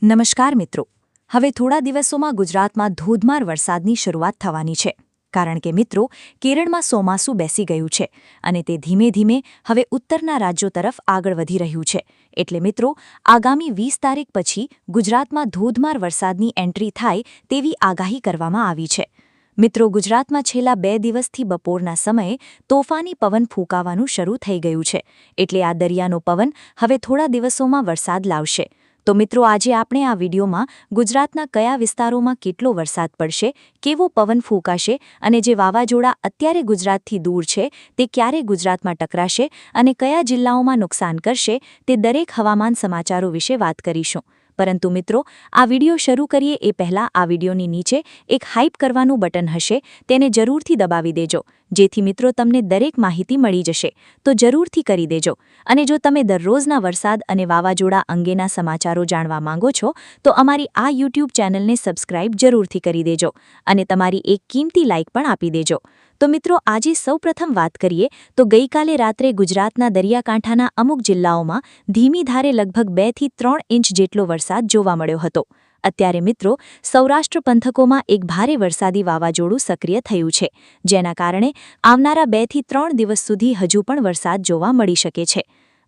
નમસ્કાર મિત્રો. હવે થોડા દિવસોમાં ગુજરાતમાં ધોધમાર વરસાદની શરૂઆત થવાની છે. કારણ કે મિત્રો, કેરળમાં ચોમાસું બેસી ગયું છે અને તે ધીમે ધીમે હવે ઉત્તરના રાજ્યો તરફ આગળ વધી રહ્યું છે. એટલે મિત્રો, આગામી 20 તારીખ પછી ગુજરાતમાં ધોધમાર વરસાદની એન્ટ્રી થાય તેવી આગાહી કરવામાં આવી છે. મિત્રો, ગુજરાતમાં છેલ્લા 2 દિવસથી બપોરના સમયે તોફાની પવન ફૂંકાવાનું શરૂ થઈ ગયું છે. એટલે આ દરિયાનો પવન હવે થોડા દિવસોમાં વરસાદ લાવશે. તો મિત્રો, આજે આપણે આ વિડીયોમાં ગુજરાતના કયા વિસ્તારોમાં કેટલો વરસાદ પડશે, કેવો પવન ફૂંકાશે અને જે વાવાઝોડા અત્યારે ગુજરાતથી દૂર છે તે ક્યારે ગુજરાતમાં ટકરાશે અને કયા જિલ્લાઓમાં નુકસાન કરશે તે દરેક હવામાન સમાચારો વિશે વાત કરીશું. પરંતુ મિત્રો, આ વિડીયો શરૂ કરીએ એ પહેલાં આ વિડીયોની નીચે એક હાઇપ કરવાનું બટન હશે, તેને જરૂરથી દબાવી દેજો, જેથી મિત્રો તમને દરેક માહિતી મળી જશે. તો જરૂરથી કરી દેજો. અને જો તમે દરરોજના વરસાદ અને વાવાઝોડા અંગેના સમાચારો જાણવા માંગો છો તો અમારી આ યુટ્યુબ ચેનલને સબસ્ક્રાઇબ જરૂરથી કરી દેજો અને તમારી એક કિંમતી લાઇક પણ આપી દેજો. તો મિત્રો, આજે સૌપ્રથમ વાત કરીએ તો ગઈકાલે રાત્રે ગુજરાતના દરિયાકાંઠાના અમુક જિલ્લાઓમાં ધીમી ધારે લગભગ 2 થી 3 ઇંચ જેટલો વરસાદ જોવા મળ્યો હતો. અત્યારે મિત્રો, સૌરાષ્ટ્ર પંથકોમાં એક ભારે વરસાદી વાવાઝોડું સક્રિય થયું છે, જેના કારણે આવનારા 2 થી 3 દિવસ સુધી હજુ પણ વરસાદ જોવા મળી શકે છે.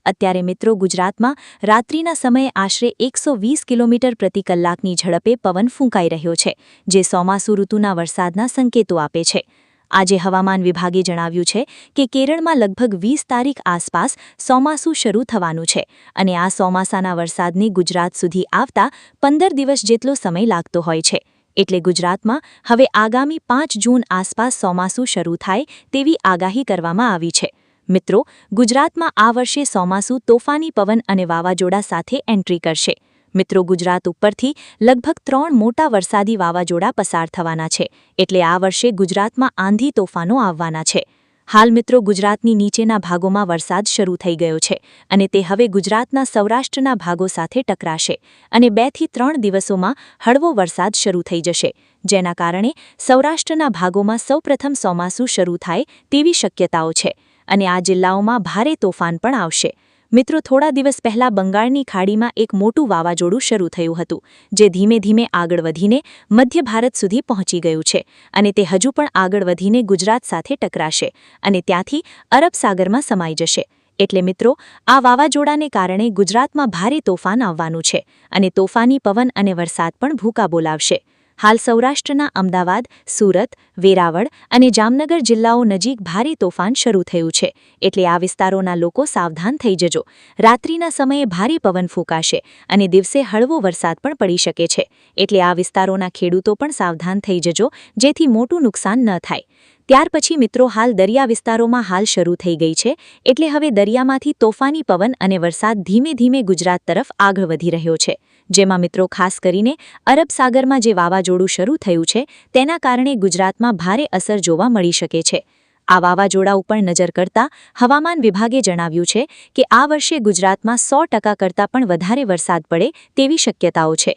અત્યારે મિત્રો, ગુજરાતમાં રાત્રિના સમયે આશરે 120 કિલોમીટર પ્રતિ કલાકની ઝડપે પવન ફૂંકાઈ રહ્યો છે, જે ચોમાસુ ઋતુના વરસાદના સંકેતો આપે છે. આજે હવામાન વિભાગે જણાવ્યું છે કે કેરળમાં લગભગ 20 તારીખ આસપાસ ચોમાસું શરૂ થવાનું છે અને આ ચોમાસાના વરસાદને ગુજરાત સુધી આવતા 15 દિવસ જેટલો સમય લાગતો હોય છે. એટલે ગુજરાતમાં હવે આગામી 5 જૂન આસપાસ ચોમાસું શરૂ થાય તેવી આગાહી કરવામાં આવી છે. મિત્રો, ગુજરાતમાં આ વર્ષે ચોમાસું તોફાની પવન અને વાવાઝોડા સાથે એન્ટ્રી કરશે. મિત્રો, ગુજરાત ઉપરથી લગભગ 3 મોટા વરસાદી વાવાઝોડા પસાર થવાના છે. એટલે આ વર્ષે ગુજરાતમાં આંધી તોફાનો આવવાના છે. હાલ મિત્રો, ગુજરાતની નીચેના ભાગોમાં વરસાદ શરૂ થઈ ગયો છે અને તે હવે ગુજરાતના સૌરાષ્ટ્રના ભાગો સાથે ટકરાશે અને 2 થી 3 દિવસોમાં હળવો વરસાદ શરૂ થઈ જશે, જેના કારણે સૌરાષ્ટ્રના ભાગોમાં સૌપ્રથમ ચોમાસું શરૂ થાય તેવી શક્યતાઓ છે અને આ જિલ્લાઓમાં ભારે તોફાન પણ આવશે. મિત્રો, થોડા દિવસ પહેલા બંગાળની ખાડીમાં એક મોટું વાવાઝોડું શરૂ થયું હતું, જે ધીમે ધીમે આગળ વધીને મધ્ય ભારત સુધી પહોંચી ગયું છે અને તે હજુ પણ આગળ વધીને ગુજરાત સાથે ટકરાશે અને ત્યાંથી અરબ સાગરમાં સમાઈ જશે. એટલે મિત્રો, આ વાવાઝોડાને કારણે ગુજરાતમાં ભારે તોફાન આવવાનું છે અને તોફાની પવન અને વરસાદ પણ ભૂકા બોલાવશે. હાલ સૌરાષ્ટ્રના અમદાવાદ, સુરત, વેરાવળ અને જામનગર જિલ્લાઓ નજીક ભારે તોફાન શરૂ થયું છે. એટલે આ વિસ્તારોના લોકો સાવધાન થઈ જજો. રાત્રિના સમયે ભારે પવન ફૂંકાશે અને દિવસે હળવો વરસાદ પણ પડી શકે છે. એટલે આ વિસ્તારોના ખેડૂતો પણ સાવધાન થઈ જજો, જેથી મોટું નુકસાન ન થાય. ત્યાર પછી મિત્રો, હાલ દરિયા વિસ્તારોમાં હાલ શરૂ થઈ ગઈ છે. એટલે હવે દરિયામાંથી તોફાની પવન અને વરસાદ ધીમે ધીમે ગુજરાત તરફ આગળ વધી રહ્યો છે. જેમાં મિત્રો, ખાસ કરીને અરબ સાગરમાં જે વાવાઝોડું શરૂ થયું છે તેના કારણે ગુજરાતમાં ભારે અસર જોવા મળી શકે છે. આ વાવાઝોડા ઉપર નજર કરતા હવામાન વિભાગે જણાવ્યું છે કે આ વર્ષે ગુજરાતમાં 100% કરતાં પણ વધારે વરસાદ પડે તેવી શક્યતાઓ છે.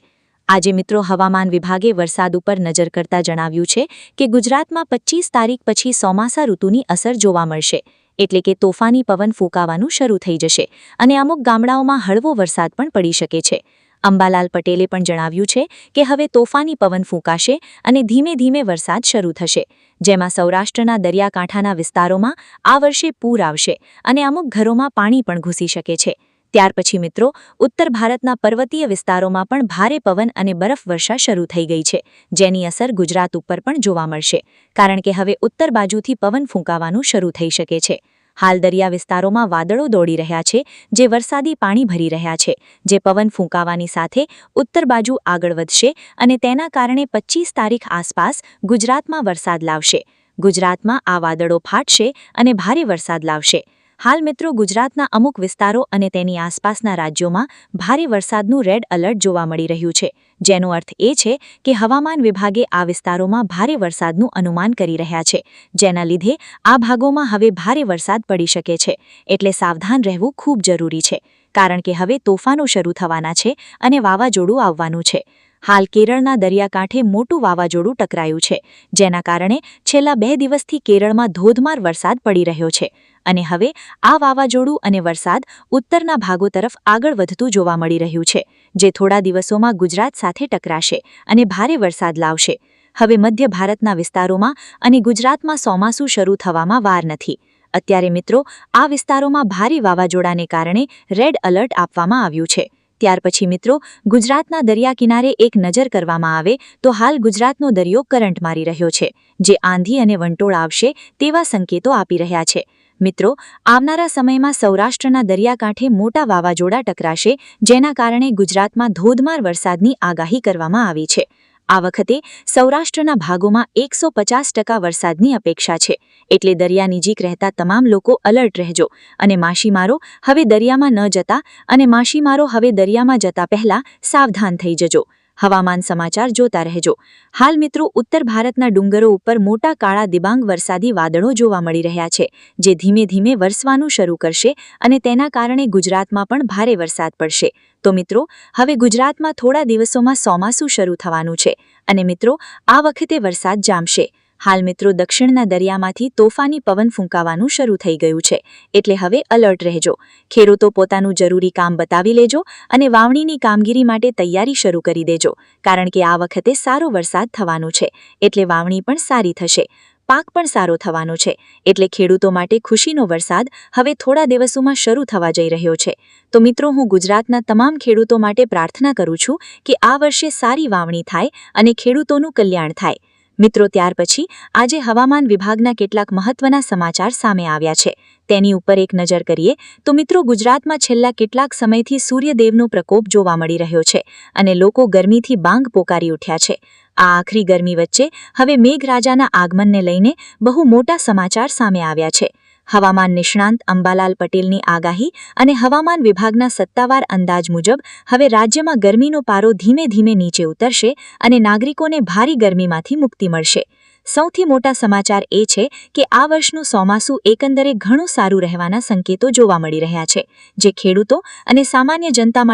આજે મિત્રો, હવામાન વિભાગે વરસાદ ઉપર નજર કરતા જણાવ્યું છે કે ગુજરાતમાં 25 તારીખ પછી ચોમાસા ઋતુની અસર જોવા મળશે. એટલે કે તોફાની પવન ફૂંકાવાનું શરૂ થઈ જશે અને અમુક ગામડાઓમાં હળવો વરસાદ પણ પડી શકે છે. અંબાલાલ પટેલે પણ જણાવ્યું છે કે હવે તોફાની પવન ફૂંકાશે અને ધીમે ધીમે વરસાદ શરૂ થશે, જેમાં સૌરાષ્ટ્રના દરિયાકાંઠાના વિસ્તારોમાં આ વર્ષે પૂર આવશે અને અમુક ઘરોમાં પાણી પણ ઘૂસી શકે છે. ત્યાર પછી મિત્રો, ઉત્તર ભારતના પર્વતીય વિસ્તારોમાં પણ ભારે પવન અને બરફવર્ષા શરૂ થઈ ગઈ છે, જેની અસર ગુજરાત ઉપર પણ જોવા મળશે, કારણ કે હવે ઉત્તર બાજુથી પવન ફૂંકાવાનું શરૂ થઈ શકે છે. હાલ દરિયા વિસ્તારોમાં વાદળો દોડી રહ્યા છે, જે વરસાદી પાણી ભરી રહ્યા છે, જે પવન ફૂંકાવાની સાથે ઉત્તર બાજુ આગળ વધશે અને તેના કારણે 25 તારીખ આસપાસ ગુજરાતમાં વરસાદ લાવશે. ગુજરાતમાં આ વાદળો ફાટશે અને ભારે વરસાદ લાવશે. હાલ મિત્રો, ગુજરાતના અમુક વિસ્તારો અને તેની આસપાસના રાજ્યોમાં ભારે વરસાદનું રેડ એલર્ટ જોવા મળી રહ્યું છે, જેનો અર્થ એ છે કે હવામાન વિભાગે આ વિસ્તારોમાં ભારે વરસાદનું અનુમાન કરી રહ્યા છે, જેના લીધે આ ભાગોમાં હવે ભારે વરસાદ પડી શકે છે. એટલે સાવધાન રહેવું ખૂબ જરૂરી છે, કારણ કે હવે તોફાનો શરૂ થવાના છે અને વાવાઝોડું આવવાનું છે. હાલ કેરળના દરિયાકાંઠે મોટું વાવાઝોડું ટકરાયું છે, જેના કારણે છેલ્લા 2 દિવસથી કેરળમાં ધોધમાર વરસાદ પડી રહ્યો છે અને હવે આ વાવાઝોડું અને વરસાદ ઉત્તરના ભાગો તરફ આગળ વધતું જોવા મળી રહ્યું છે, જે થોડા દિવસોમાં ગુજરાત સાથે ટકરાશે અને ભારે વરસાદ લાવશે. હવે મધ્ય ભારતના વિસ્તારોમાં અને ગુજરાતમાં ચોમાસું શરૂ થવામાં વાર નથી. અત્યારે મિત્રો, આ વિસ્તારોમાં ભારે વાવાઝોડાને કારણે રેડ એલર્ટ આપવામાં આવ્યું છે. ત્યાર પછી મિત્રો, ગુજરાતના દરિયા કિનારે એક નજર કરવામાં આવે તો હાલ ગુજરાતનો દરિયો કરંટ મારી રહ્યો છે, જે આંધી અને વંટોળ આવશે તેવા સંકેતો આપી રહ્યા છે. મિત્રો, આવનારા સમયમાં સૌરાષ્ટ્રના દરિયાકાંઠે મોટા વાવાઝોડા ટકરાશે, જેના કારણે ગુજરાતમાં ધોધમાર વરસાદની આગાહી કરવામાં આવી છે. આ વખતે સૌરાષ્ટ્રના ભાગોમાં 150% વરસાદની અપેક્ષા છે, એટલે દરિયા નજીક રહેતા તમામ લોકો એલર્ટ રહેજો અને માછીમારો હવે દરિયામાં ન જતા અને માછીમારો હવે દરિયામાં જતા પહેલા સાવધાન થઈ જજો. હવામાન સમાચાર જોતા રહેજો. હાલ મિત્રો, ઉત્તર ભારતના ડુંગરો ઉપર મોટા કાળા દિબાંગ વરસાદી વાદળો જોવા મળી રહ્યા છે, જે ધીમે ધીમે વરસવાનું શરૂ કરશે અને તેના કારણે ગુજરાતમાં પણ ભારે વરસાદ પડશે. તો મિત્રો, હવે ગુજરાતમાં થોડા દિવસોમાં ચોમાસું શરૂ થવાનું છે અને મિત્રો, આ વખતે વરસાદ જામશે. હાલ મિત્રો, દક્ષિણના દરિયામાંથી તોફાની પવન ફૂંકાવાનું શરૂ થઈ ગયું છે, એટલે હવે એલર્ટ રહેજો. ખેડૂતો પોતાનું જરૂરી કામ બતાવી લેજો અને વાવણીની કામગીરી માટે તૈયારી શરૂ કરી દેજો, કારણ કે આ વખતે સારો વરસાદ થવાનો છે, એટલે વાવણી પણ સારી થશે. પાક પણ સારો થવાનો છે, એટલે ખેડૂતો માટે ખુશીનો વરસાદ હવે થોડા દિવસોમાં શરૂ થવા જઈ રહ્યો છે. તો મિત્રો, હું ગુજરાતના તમામ ખેડૂતો માટે પ્રાર્થના કરું છું કે આ વર્ષે સારી વાવણી થાય અને ખેડૂતોનું કલ્યાણ થાય. મિત્રો, ત્યાર પછી આજે હવામાન વિભાગના કેટલાક મહત્વના સમાચાર સામે આવ્યા છે, તેની ઉપર એક નજર કરીએ તો મિત્રો, ગુજરાતમાં છેલ્લા કેટલાક સમયથી સૂર્યદેવનો પ્રકોપ જોવા મળી રહ્યો છે અને લોકો ગરમીથી બાંગ પોકારી ઉઠ્યા છે. આ આખરી ગરમી વચ્ચે હવે મેઘરાજાના આગમનને લઈને બહુ મોટા સમાચાર સામે આવ્યા છે. હવામાન નિષ્ણાંત અંબાલાલ પટેલની આગાહી અને હવામાન વિભાગના સત્તાવાર અંદાજ મુજબ હવે રાજ્યમાં ગરમીનો પારો ધીમે ધીમે નીચે ઉતરશે અને નાગરિકોને ભારે ગરમીમાંથી મુક્તિ મળશે. સૌથી મોટા સમાચાર એ છે કે આ વર્ષનું ચોમાસું એકંદરે ઘણું સારું રહેવાના સંકેતો જોવા મળી રહ્યા છે, જે ખેડૂતો અને સામાન્ય જનતા માટે